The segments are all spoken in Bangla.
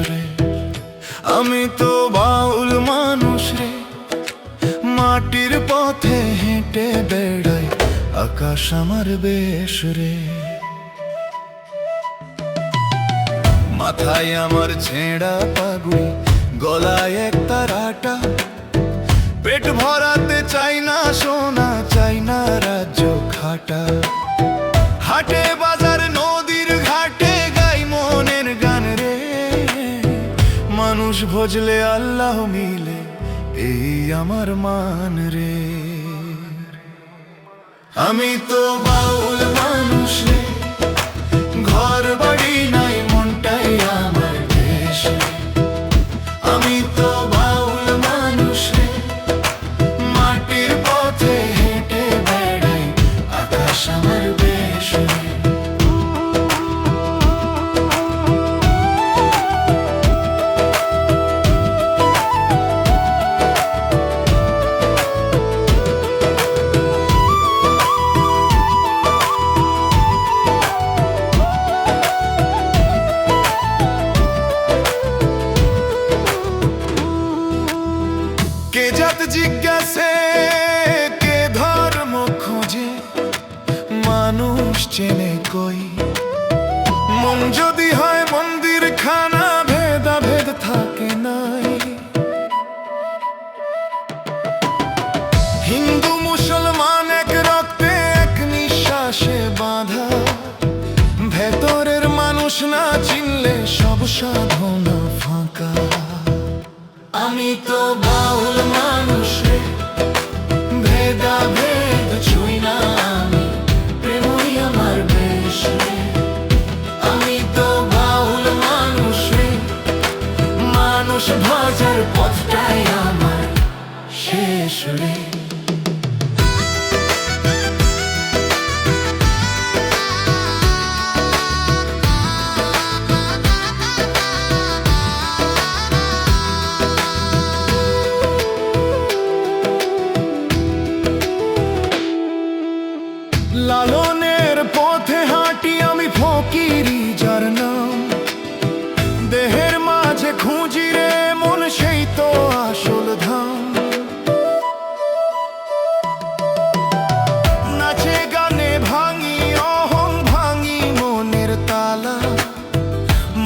রে। আমি তো বাউল মানুষ রে, মাটির পথে হেঁটে বেড়াই, আকাশ আমার বেশ রে। মাথায় আমার ছেঁড়া পাগুড়ি, গলায় এক তারাটা, পেট ভরাতে চাই না সোনা, চাই না রাজ্য খাটা। হাটে বাজার নদীর ঘাটে গাই মনের গান রে, মানুষ ভজলে আল্লাহ মিলে, এই আমার মান রে। আমি তো বাউল মানুষ রে, ঘর বাড়ি নাই, মনটাই আমার দেশ রে। আমি তো বাউল মানুষ রে, মাটির পথে হেঁটে বেড়াই, আকাশ আমার বেশ রে। কে জাত জিজ্ঞাসে, কে ধর্ম খোঁজে, মানুষ চেনে কই। মন যদি হয় মন্দির খানা, ভেদাভেদ থাকে নাই। হিন্দু মুসলমান এক রক্তে, এক নিঃশ্বাসে বাঁধা। ভেতরের মানুষ না চিনলে সব সাধনা ফাঁকা। আমি তো বাউল মানুষ রে, ভেদাভেদ ছুঁই না আমি, প্রেমই আমার বেশ রে। আমি তো বাউল মানুষ রে, মানুষ ভাজার পথটাই আমার শেষ রে। লালনের পথে হাঁটি আমি, ফকিরি যার নাম। দেহের মাঝে খুঁজি রে মন, সেই তো আসল ধাম। নাচে গানে ভাঙি অহং, ভাঙি মনের তালা।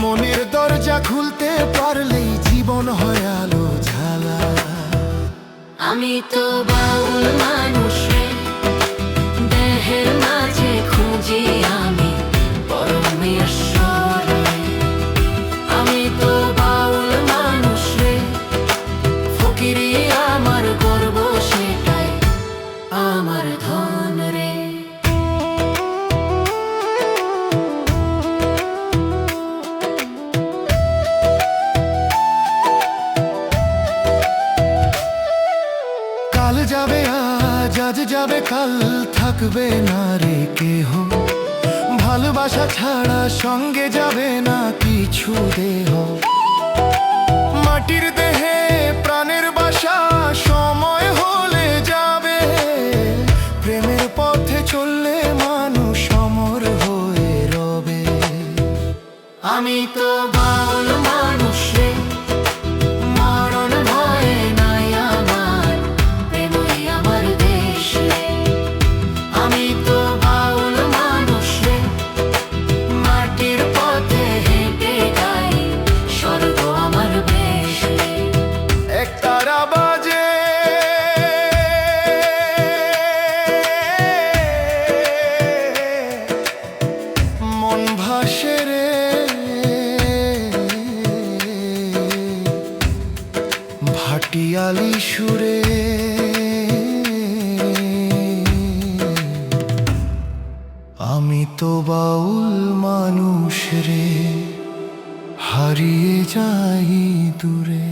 মনের দরজা খুলতে পারলেই জীবন হয় আলো ঝালা। আমি তো বাউল মানুষ রে, দেহের মাঝে খুঁজি আমি পরমেশ্বর রে। আমি তো বাউল মানুষ রে, ফকিরি আমার গর্ব, সেটাই আমার ধন রে। কাল যাবে আজ, আজ যাবে কাল, থাকবে না রে কেহ। ভালোবাসা ছাড়া সঙ্গে যাবে না কিছু দেহ। মাটির দেহে প্রাণের বাসা, সময় হলে যাবে। প্রেমের পথে চললে মানুষ অমর হয়ে রবে। আমি তো বাউল মানুষ রে, মরণ ভয়ে নাই আমার, প্রেমই আমার দেশ রে। আমি তো বাউল মানুষ রে, মাটির পথে হেঁটে যাই, স্বর্গ আমার বেশ রে। এক তারা বাজে, মন ভাসে রে, ভাটিয়ালি সুরে। আমি তো বাউল মানুষ রে, হারিয়ে যাই দূরে।